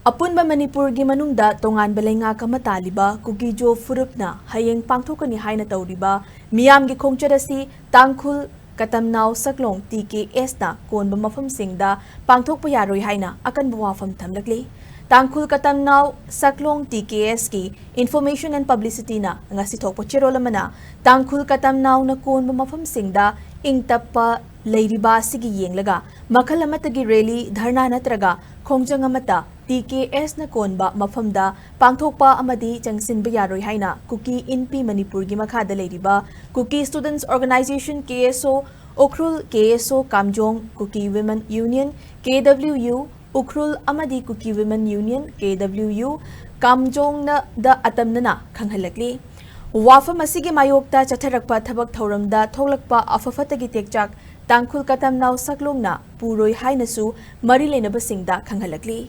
Apunba Manipur gi manungda tongan belenga kamataliba Kuki Zo Phurupna hayeng pangthokkani haina touriba Miyamgi Khongchat asi Tangkhul Katamnao Saklong TKS na Konba Mapham Singda Pangthokpa Yaroi Haina akanba wapham Thamlakli Tangkhul Katamnao Saklong TKS ki Information and Publicity na ngasi thokpa chirolamana Tangkhul Katamnao na Konba Mapham Singda ingtappa leiriba sigi yenglaga makhal amatagi rally dharna natraga khongjang amata TKS na Konba Mafamda Pangthokpa amadi Changsinba Yaroi Haina Kuki Inpi Manipur gi makhada leiriba Kuki Students Organization KSO Ukhrul KSO Kamjong Kuki Women Union KWU Ukhrul amadi Kuki Women Union KWU Kamjong na da atamnana khanghalakli wapham asigi mayokta chatharakpa thabak thauramda tholakpa afafatagi tekchak Tangkhul Katamnao Saklong na puroi hainasu mari lenabasingda khanghalakli